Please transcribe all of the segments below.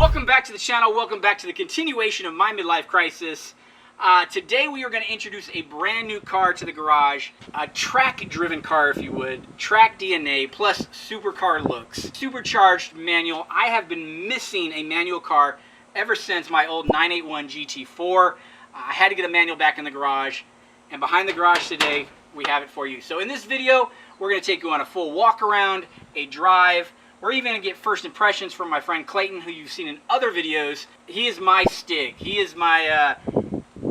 Welcome back to the channel. Welcome back to the continuation of my midlife crisis. Today we are going to introduce a brand new car to the garage, a track-driven car, if you would, track DNA plus supercar looks, supercharged manual. I have been missing a manual car ever since my old 981 GT4. I had to get a manual back in the garage, and behind the garage today we have it for you. So in this video, we're going to take you on a full walk around, a drive. We're even going to get first impressions from my friend Clayton, who you've seen in other videos. He is my Stig. He is my,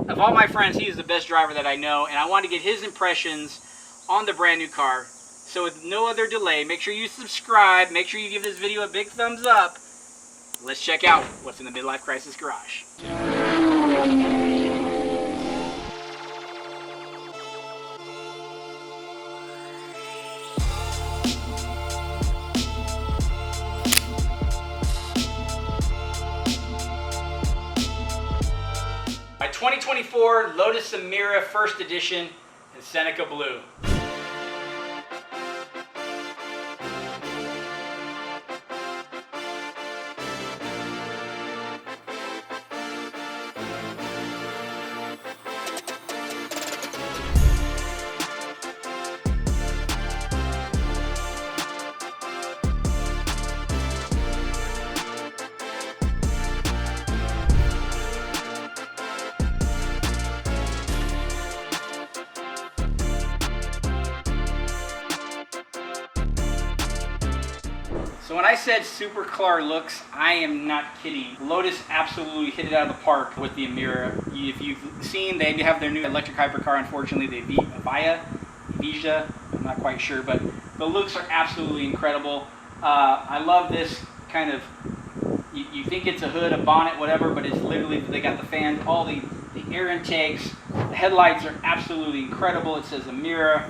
of all my friends, he is the best driver that I know, and I want to get his impressions on the brand new car. So with no other delay, make sure you subscribe, make sure you give this video a big thumbs up. Let's check out what's in the midlife crisis garage. My 2024 Lotus Emira First Edition in Seneca Blue. So when I said supercar looks, I am not kidding. Lotus absolutely hit it out of the park with the Emira. If you've seen, they have their new electric hypercar, unfortunately, the Vija, I'm not quite sure, but the looks are absolutely incredible. I love this kind of, you think it's a hood, a bonnet, whatever, but it's literally, they got the fans, all the air intakes. The headlights are absolutely incredible. It says Emira.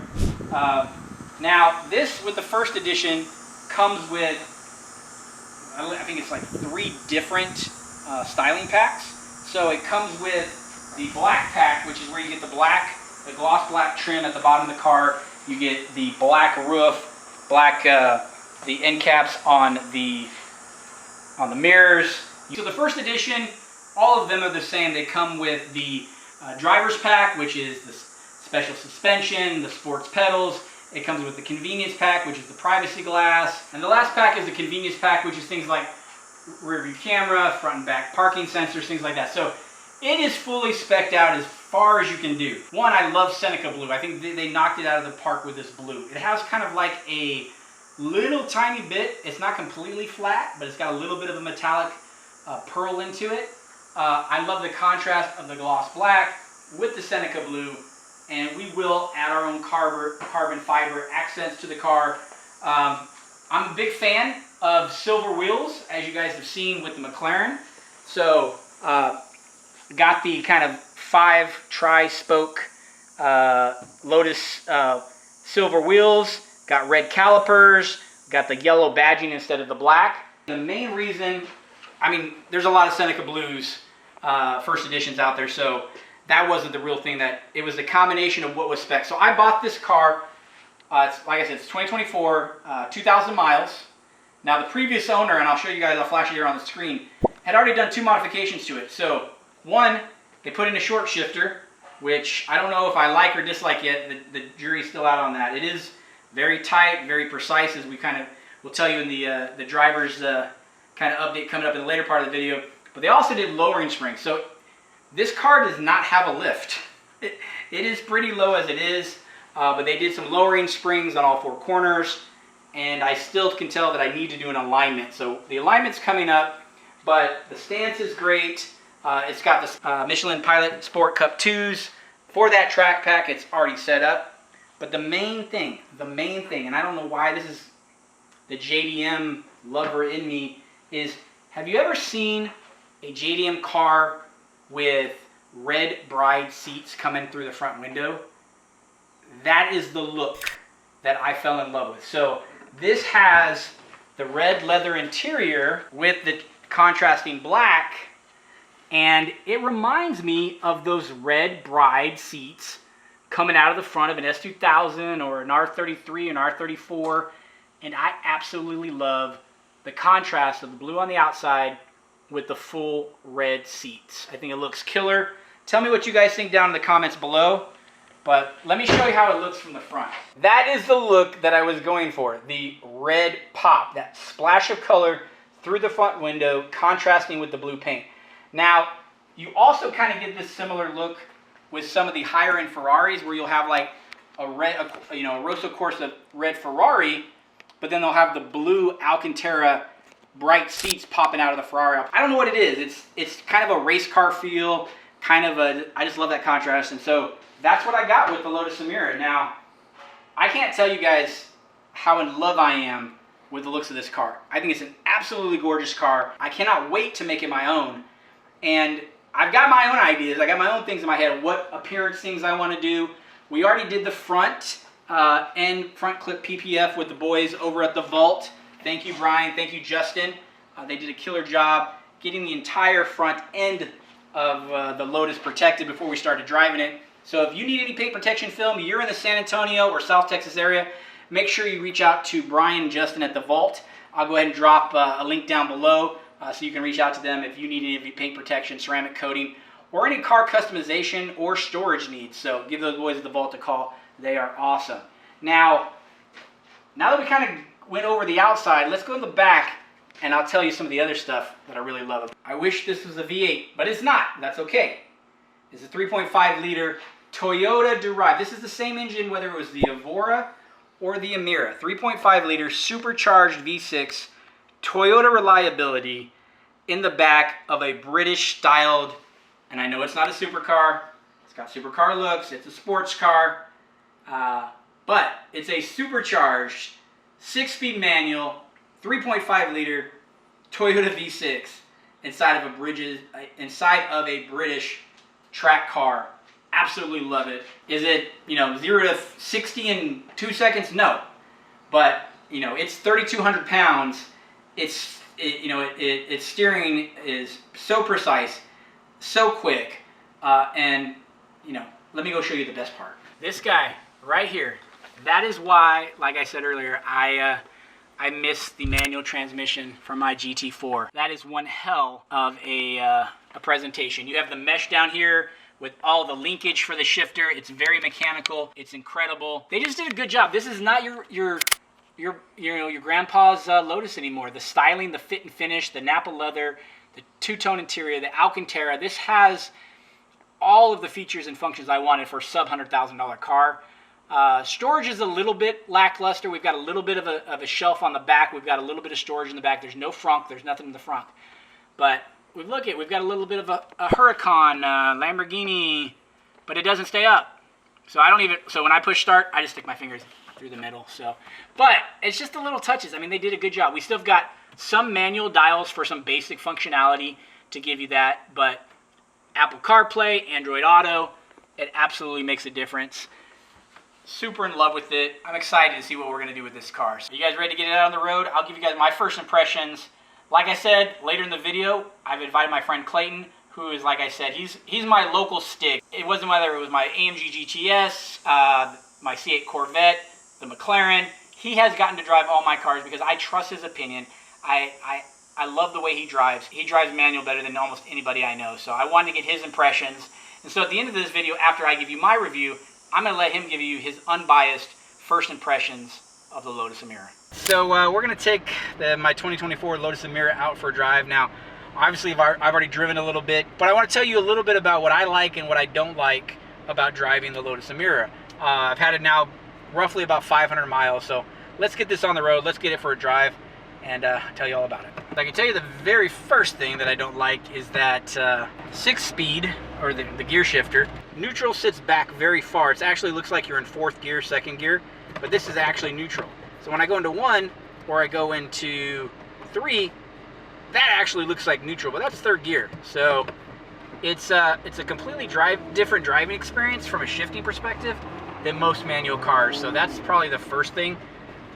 Now, this, with the first edition, comes with, I think it's like 3 different styling packs. So it comes with the black pack, which is where you get the gloss black trim at the bottom of the car. You get the black roof, the end caps on the mirrors. So the first edition, all of them are the same. They come with the driver's pack, which is the special suspension, the sports pedals. It comes with the convenience pack, which is the privacy glass. And the last pack is the convenience pack, which is things like rear view camera, front and back parking sensors, things like that. So it is fully spec'd out as far as you can do. One, I love Seneca Blue. I think they knocked it out of the park with this blue. It has kind of like a little tiny bit, it's not completely flat, but it's got a little bit of a metallic pearl into it. I love the contrast of the gloss black with the Seneca Blue. And we will add our own carbon fiber accents to the car. I'm a big fan of silver wheels, as you guys have seen with the McLaren. So, got the kind of 5 tri-spoke Lotus silver wheels. Got red calipers. Got the yellow badging instead of the black. The main reason, I mean, there's a lot of Seneca Blues first editions out there, so that wasn't the real thing. That it was the combination of what was spec. So I bought this car, it's, like I said, it's 2024, 2,000 miles. Now the previous owner, and I'll show you guys, I'll flash it here on the screen, had already done 2 modifications to it. So one, they put in a short shifter, which I don't know if I like or dislike yet. The jury's still out on that. It is very tight, very precise, as we kind of will tell you in the driver's kind of update coming up in the later part of the video. But they also did lowering springs. So this car does not have a lift. It is pretty low as it is, but they did some lowering springs on all 4 corners, and I still can tell that I need to do an alignment. So the alignment's coming up, but the stance is great. It's got the Michelin Pilot Sport Cup 2s. For that track pack, it's already set up. But the main thing, and I don't know why this is the JDM lover in me, is have you ever seen a JDM car with red bride seats coming through the front window? That is the look that I fell in love with. So this has the red leather interior with the contrasting black, and it reminds me of those red bride seats coming out of the front of an S2000 or an R33, an R34, and I absolutely love the contrast of the blue on the outside with the full red seats. I think it looks killer. Tell me what you guys think down in the comments below. But let me show you how it looks from the front. That is the look that I was going for. The red pop, that splash of color through the front window, contrasting with the blue paint. Now, you also kind of get this similar look with some of the higher end Ferraris, where you'll have like a Rosso Corsa red Ferrari, but then they'll have the blue Alcantara bright seats popping out of the Ferrari. I don't know what it is. It's kind of a race car feel, I just love that contrast. And so that's what I got with the Lotus Emira. Now, I can't tell you guys how in love I am with the looks of this car. I think it's an absolutely gorgeous car. I cannot wait to make it my own. And I've got my own ideas. I got my own things in my head, what appearance things I want to do. We already did the front end front clip PPF with the boys over at the Vault. Thank you, Brian. Thank you, Justin. They did a killer job getting the entire front end of the Lotus protected before we started driving it. So if you need any paint protection film, you're in the San Antonio or South Texas area, make sure you reach out to Brian and Justin at the Vault. I'll go ahead and drop a link down below so you can reach out to them if you need any paint protection, ceramic coating, or any car customization or storage needs. So give those boys at the Vault a call. They are awesome. Now that we kind of went over the outside, let's go to the back and I'll tell you some of the other stuff that I really love. I wish this was a V8, but it's not. That's okay. It's a 3.5 liter Toyota derived. This is the same engine whether it was the Evora or the Emira. 3.5 liter supercharged V6, Toyota reliability in the back of a British styled, and I know it's not a supercar. It's got supercar looks. It's a sports car. But it's a supercharged 6-speed manual 3.5 liter Toyota V6 inside of a British track car. Absolutely love it. Is it 0 to 60 in 2 seconds? No, but it's 3,200 pounds. Its steering is so precise, so quick, and let me go show you the best part. This guy right here. That is why, like I said earlier, I miss the manual transmission from my GT4. That is one hell of a presentation. You have the mesh down here with all the linkage for the shifter. It's very mechanical. It's incredible. They just did a good job. This is not your grandpa's Lotus anymore. The styling, the fit and finish, the Napa leather, the two-tone interior, the Alcantara. This has all of the features and functions I wanted for a sub-$100,000 car. Storage is a little bit lackluster. We've got a little bit of a shelf on the back. We've got a little bit of storage in the back. There's no frunk. There's nothing in the front. But we've got a little bit of a Huracan, Lamborghini, but it doesn't stay up. So when I push start, I just stick my fingers through the middle. But it's just the little touches. I mean, they did a good job. We still have got some manual dials for some basic functionality to give you that, but Apple CarPlay, Android Auto, it absolutely makes a difference. Super in love with it. I'm excited to see what we're going to do with this car. So, are you guys ready to get it out on the road? I'll give you guys my first impressions. Like I said, later in the video, I've invited my friend Clayton, who is, like I said, he's my local stick. It wasn't whether it was my AMG GTS, my C8 Corvette, the McLaren. He has gotten to drive all my cars because I trust his opinion. I love the way he drives. He drives manual better than almost anybody I know. So I wanted to get his impressions. And so at the end of this video, after I give you my review, I'm going to let him give you his unbiased first impressions of the Lotus Emira. So we're going to take my 2024 Lotus Emira out for a drive. Now, obviously, I've already driven a little bit, but I want to tell you a little bit about what I like and what I don't like about driving the Lotus Emira. I've had it now roughly about 500 miles, so let's get this on the road. Let's get it for a drive and tell you all about it. I can tell you the very first thing that I don't like is that 6-speed, or the gear shifter. Neutral sits back very far. It actually looks like you're in 4th gear, 2nd gear, but this is actually neutral. So when I go into 1 or I go into 3, that actually looks like neutral, but that's 3rd gear. So it's a completely different driving experience from a shifting perspective than most manual cars. So that's probably the first thing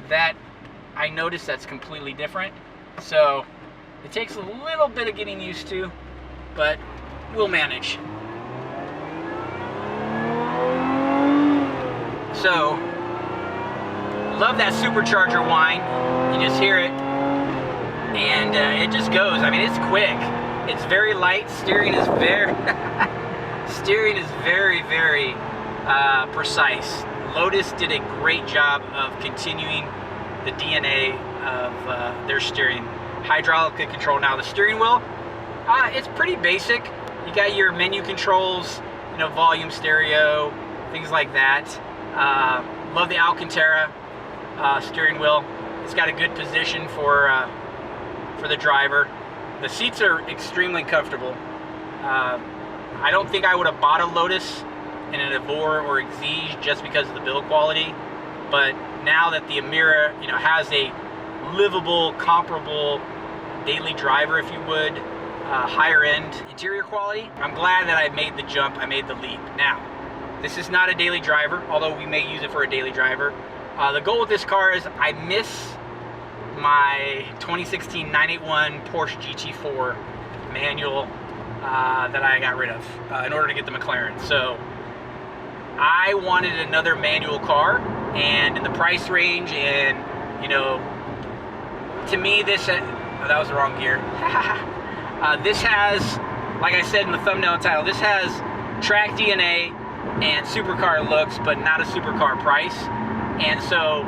that I noticed that's completely different. So it takes a little bit of getting used to, but we'll manage. So, love that supercharger whine. You just hear it. and it just goes. I mean, it's quick. It's very light. Steering is very very precise. Lotus did a great job of continuing the DNA of their steering. Hydraulic control. Now the steering wheel, it's pretty basic. You got your menu controls, you know, volume, stereo, things like that. Love the Alcantara steering wheel. It's got a good position for the driver. The seats are extremely comfortable. I don't think I would have bought a Lotus in an Evora or Exige just because of the build quality, but now that the Emira, you know, has a livable, comparable daily driver, if you would, higher end interior quality, I'm glad that I made the jump, I made the leap. Now, this is not a daily driver, although we may use it for a daily driver. The goal with this car is I miss my 2016 981 Porsche GT4 manual that I got rid of in order to get the McLaren. So I wanted another manual car, and in the price range, and you know, to me this, that was the wrong gear. This has, like I said in the thumbnail and title, this has track DNA and supercar looks, but not a supercar price. And so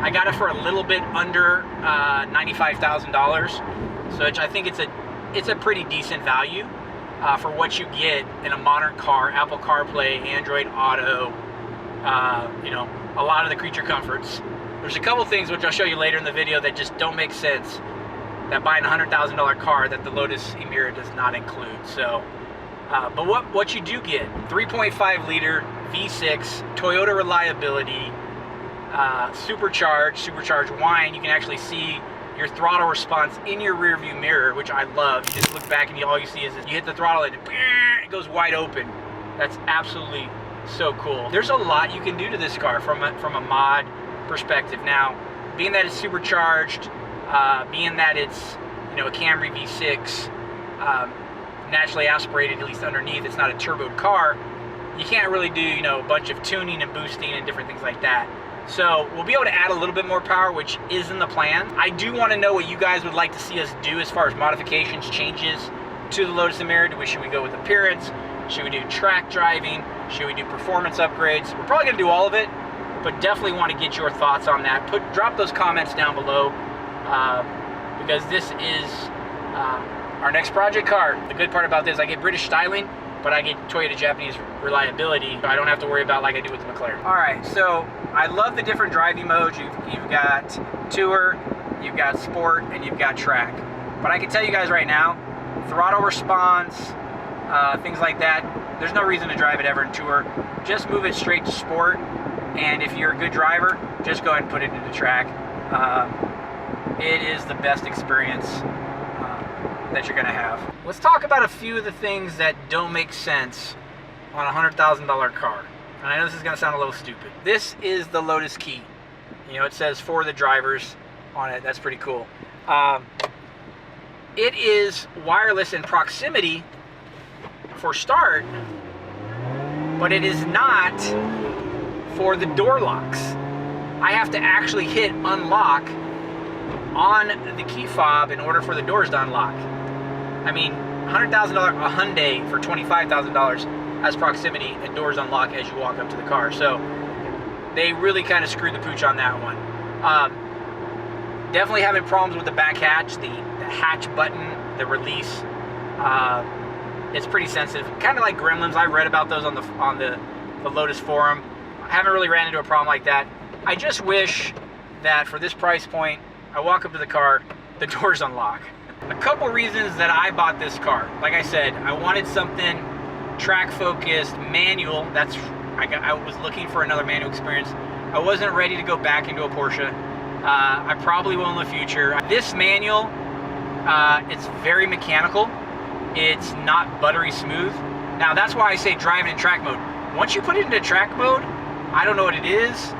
I got it for a little bit under $95,000, so which I think it's a pretty decent value for what you get in a modern car. Apple CarPlay, Android Auto, you know, a lot of the creature comforts. There's a couple things which I'll show you later in the video that just don't make sense, that buying a $100,000 car that the Lotus Emira does not include. So, but what you do get, 3.5 liter V6, Toyota reliability, supercharged wine. You can actually see your throttle response in your rear view mirror, which I love. You just look back and all you see is you hit the throttle and it goes wide open. That's absolutely so cool. There's a lot you can do to this car from a mod perspective. Now, being that it's supercharged, being that it's, you know, a Camry V6, naturally aspirated, at least underneath, it's not a turboed car, you can't really do, you know, a bunch of tuning and boosting and different things like that. So we'll be able to add a little bit more power, which is in the plan. I do want to know what you guys would like to see us do as far as modifications, changes to the Lotus Emira. Should we go with appearance? Should we do track driving? Should we do performance upgrades? We're probably going to do all of it, but definitely want to get your thoughts on that. Drop those comments down below, because this is our next project car. The good part about this, I get British styling, but I get Toyota Japanese reliability. I don't have to worry about like I do with the McLaren. All right, so I love the different driving modes. You've got Tour, you've got Sport, and you've got Track. But I can tell you guys right now, throttle response, things like that, there's no reason to drive it ever in Tour. Just move it straight to Sport, and if you're a good driver, just go ahead and put it into Track. It is the best experience that you're gonna have. Let's talk about a few of the things that don't make sense on a $100,000 car. And I know this is gonna sound a little stupid. This is the Lotus key. You know, it says for the drivers on it. That's pretty cool. It is wireless in proximity for start, but it is not for the door locks. I have to actually hit unlock on the key fob in order for the doors to unlock. I mean, $100,000, a Hyundai for $25,000 has proximity and doors unlock as you walk up to the car. So they really kind of screwed the pooch on that one. Definitely having problems with the back hatch, the hatch button, the release. It's pretty sensitive, kind of like gremlins. I read about those on the Lotus forum. I haven't really ran into a problem like that. I just wish that for this price point, I walk up to the car, the doors unlock. A couple reasons that I bought this car. Like I said, I wanted something track focused, manual. I was looking for another manual experience. I wasn't ready to go back into a Porsche. I probably will in the future. This manual, it's very mechanical. It's not buttery smooth. Now that's why I say driving in track mode. Once you put it into track mode, I don't know what it is.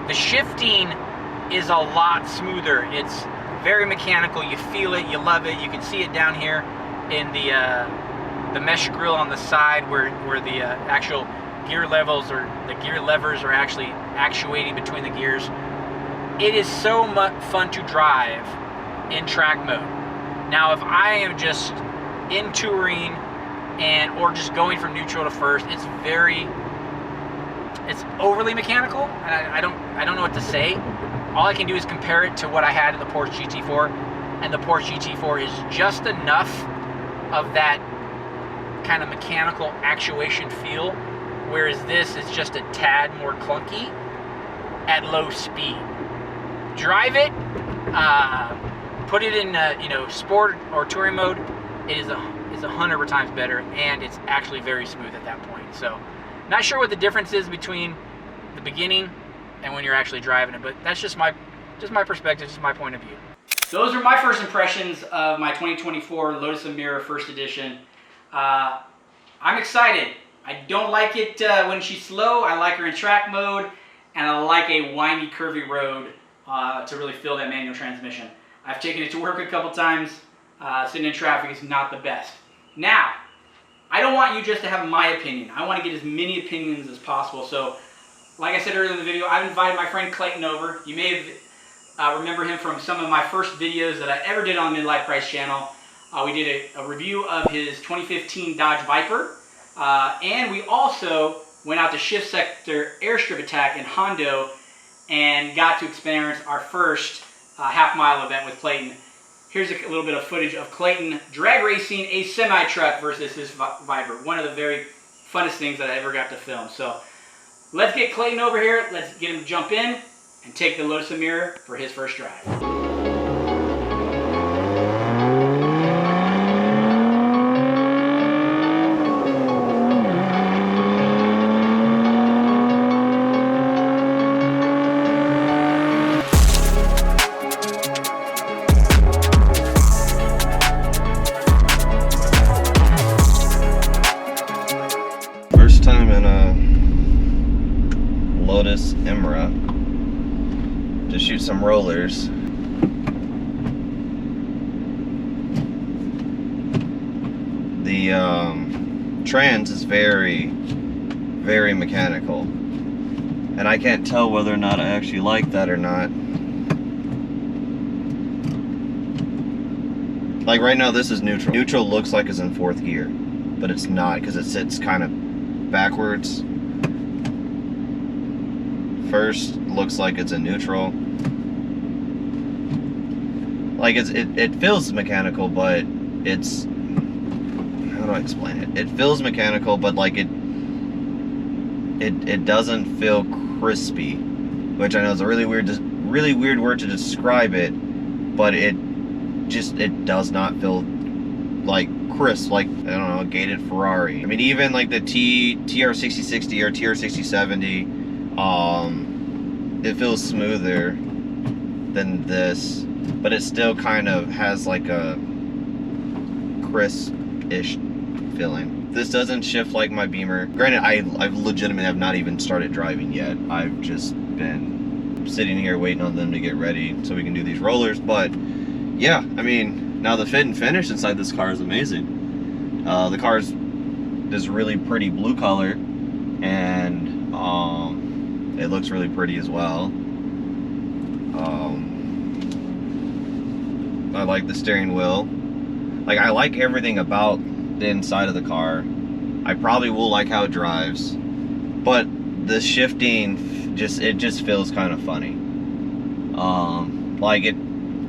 The shifting is a lot smoother. It's very mechanical. You feel it, you love it. You can see it down here in the mesh grill on the side where the actual gear levels or the gear levers are actually actuating between the gears. It is so much fun to drive in track mode. Now, if I am just in touring or just going from neutral to first, it's overly mechanical, and I don't know what to say. All I can do is compare it to what I had in the Porsche GT4, and the Porsche GT4 is just enough of that kind of mechanical actuation feel, whereas this is just a tad more clunky at low speed. Drive it, put it in sport or touring mode, it is 100 times better, and it's actually very smooth at that point. So not sure what the difference is between the beginning and when you're actually driving it, but that's just my perspective, just my point of view. Those are my first impressions of my 2024 Lotus Emira First Edition. I'm excited. I don't like it when she's slow. I like her in track mode, and I like a windy, curvy road to really feel that manual transmission. I've taken it to work a couple times. Sitting in traffic is not the best. Now, I don't want you just to have my opinion. I want to get as many opinions as possible. So, like I said earlier in the video, I've invited my friend Clayton over. You may have remember him from some of my first videos that I ever did on the Midlife Price channel. We did a review of his 2015 Dodge Viper. And we also went out to Shift Sector Airstrip Attack in Hondo and got to experience our first half-mile event with Clayton. Here's a little bit of footage of Clayton drag racing a semi-truck versus his Viper. One of the very funnest things that I ever got to film. So let's get Clayton over here. Let's get him to jump in and take the Lotus Emira for his first drive. Lotus Emira to shoot some rollers. The trans is very mechanical, and I can't tell whether or not I actually like that or not. Like right now this is neutral. Neutral looks like it's in 4th gear, but it's not because it sits kind of backwards. First looks like it's in neutral. Like it feels mechanical, but it's, how do I explain it? It feels mechanical, but like it doesn't feel crispy, which I know is a really weird word to describe it, but it does not feel like crisp, like, I don't know, a gated Ferrari. I mean, even like the TR6060 or TR6070, it feels smoother than this, but it still kind of has like a crisp-ish feeling. This doesn't shift like my Beamer. Granted, I've legitimately have not even started driving yet. I've just been sitting here waiting on them to get ready so we can do these rollers. But yeah, I mean, now the fit and finish inside this car is amazing. The car is this really pretty blue color, and it looks really pretty as well. I like the steering wheel. Like, I like everything about the inside of the car. I probably will like how it drives, but the shifting just feels kind of funny. Like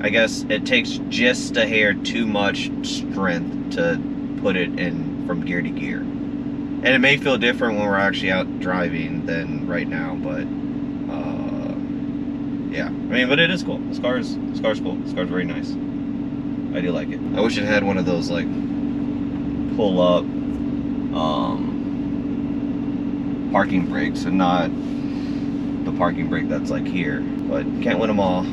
I guess it takes just a hair too much strength to put it in from gear to gear. And it may feel different when we're actually out driving than right now, but yeah. I mean, but it is cool. This car's cool. This car's very nice. I do like it. I wish it had one of those like pull up parking brakes, and not the parking brake that's like here. But can't win them all.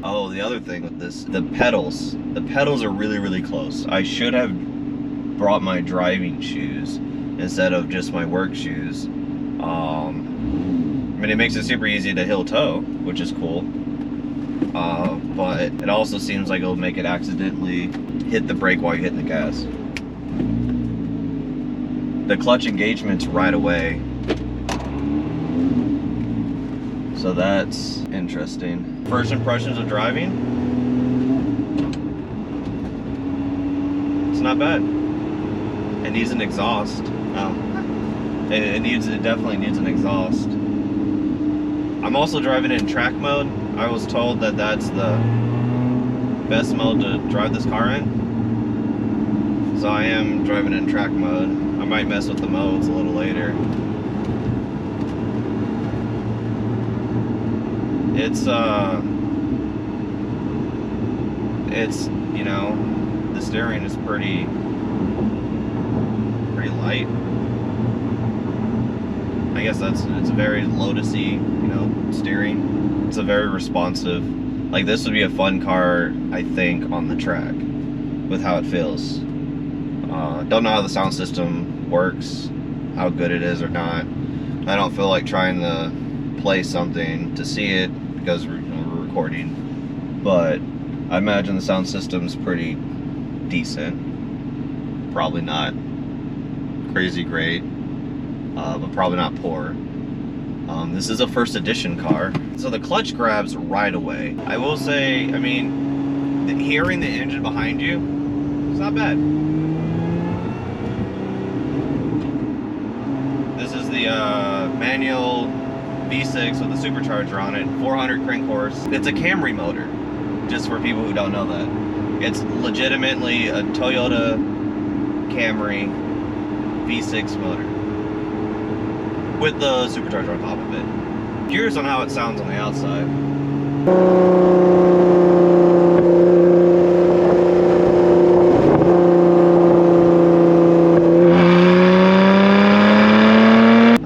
Oh, the other thing with this, the pedals are really close. I should have brought my driving shoes instead of just my work shoes. I mean, it makes it super easy to hill toe, which is cool. But it also seems like it'll make it accidentally hit the brake while you're hitting the gas. The clutch engagement's right away. So that's interesting. First impressions of driving? It's not bad. It needs an exhaust. Oh. It definitely needs an exhaust. I'm also driving it in track mode. I was told that that's the best mode to drive this car in. So I am driving it in track mode. I might mess with the modes a little later. It's you know, the steering is pretty light. I guess it's a very Lotus-y, you know, steering. It's a very responsive. Like, this would be a fun car, I think, on the track with how it feels. Don't know how the sound system works, how good it is or not. I don't feel like trying to play something to see it because we're recording, but I imagine the sound system's pretty decent. Probably not crazy great, but probably not poor. This is a first edition car, so the clutch grabs right away. I will say, I mean, hearing the engine behind you, it's not bad. This is the manual V6 with a supercharger on it, 400 crank horse. It's a Camry motor, just for people who don't know that. It's legitimately a Toyota Camry V6 motor with the supercharger on top of it. Curious on how it sounds on the outside.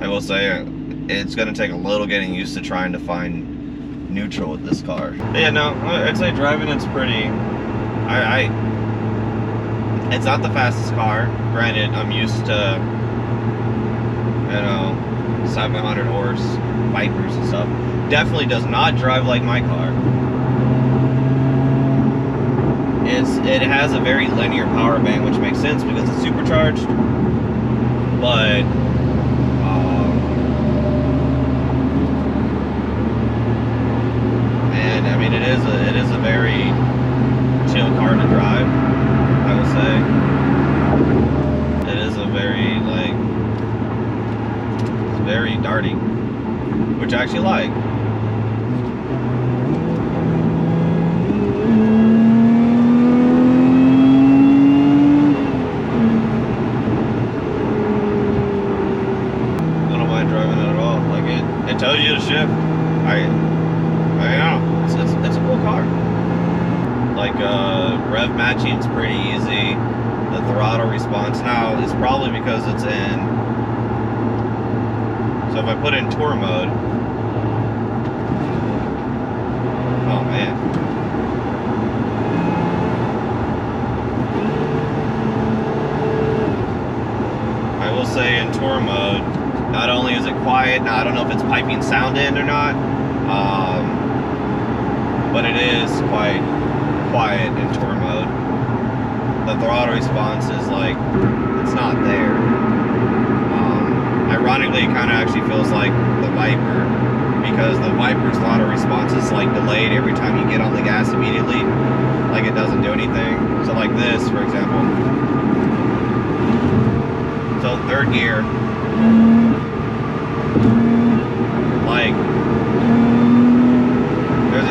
I will say it's going to take a little getting used to trying to find neutral with this car. But yeah, no, I'd say driving it's pretty. It's not the fastest car. Granted, I'm used to, you know, 700 horse Vipers and stuff. Definitely does not drive like my car. It has a very linear power band, which makes sense because it's supercharged. But man, I mean, it is a very chill car to drive. I would say it is a very, like, it's very darting, which I actually like. I don't mind driving it at all. Like, it tells you to shift. I don't know. It's a cool car. Like, rev matching's pretty easy. The throttle response now is probably because it's in. So if I put in tour mode, oh man. I will say in tour mode, not only is it quiet, now I don't know if it's piping sound in or not, but it is quite quiet in tour mode. The throttle response is like, it's not there. Ironically, it kind of actually feels like the Viper, because the Viper's throttle response is like delayed every time you get on the gas immediately. Like, it doesn't do anything. So like this, for example. So third gear, like,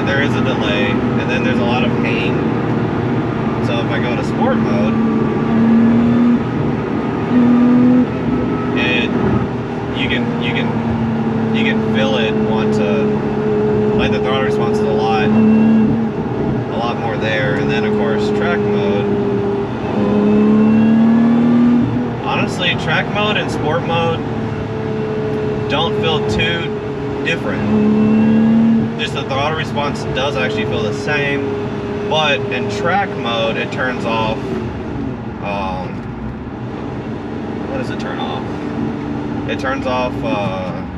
there is a delay, and then there's a lot of hang. So if I go to sport mode, you can feel it want to, like, the throttle response is a lot more there. And then of course track mode. Honestly, track mode and sport mode don't feel too different. Just the throttle response does actually feel the same, but in track mode it turns off, what does it turn off? It turns off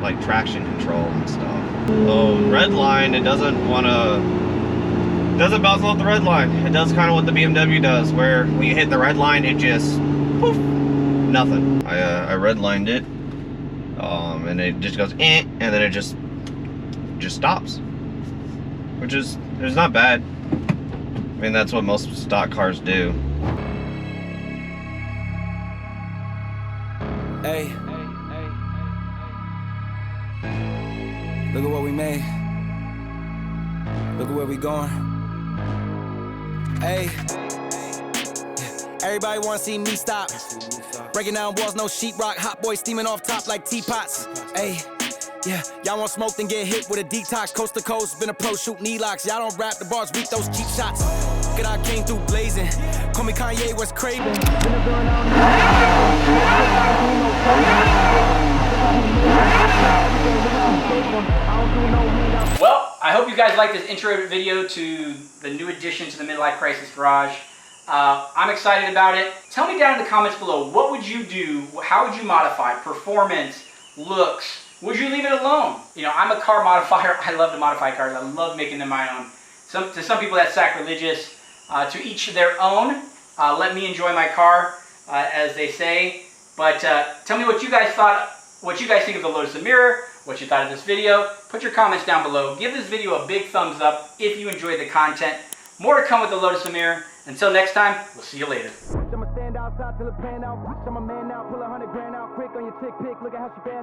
like traction control and stuff. So red line, it doesn't bounce off the red line. It does kind of what the BMW does, where when you hit the red line, it just poof, nothing. I redlined it, and it just goes and then it just just stops, which is not bad. I mean, that's what most stock cars do. Hey, look at what we made. Look at where we going. Hey, everybody wanna see me stop. Breaking down walls, no sheetrock. Hot boy steaming off top like teapots. Hey, yeah, y'all want smoke, then get hit with a detox. Coast to coast, been a pro shooting E-locks. Y'all don't rap the bars, beat those cheap shots. Look at I came through blazing. Call me Kanye, what's crazy? Well, I hope you guys like this intro video to the new addition to the Midlife Crisis Garage. I'm excited about it. Tell me down in the comments below, what would you do? How would you modify? Performance, looks? Would you leave it alone? You know, I'm a car modifier. I love to modify cars. I love making them my own. To some people that's sacrilegious. To each their own. Let me enjoy my car, as they say. But tell me what you guys thought, what you guys think of the Lotus Emira, what you thought of this video. Put your comments down below. Give this video a big thumbs up if you enjoyed the content. More to come with the Lotus Emira. Until next time, we'll see you later. I'ma stand outside till it pan out. I'm a man now, pull 100 grand out quick on your tick pick. Look at how she pan out.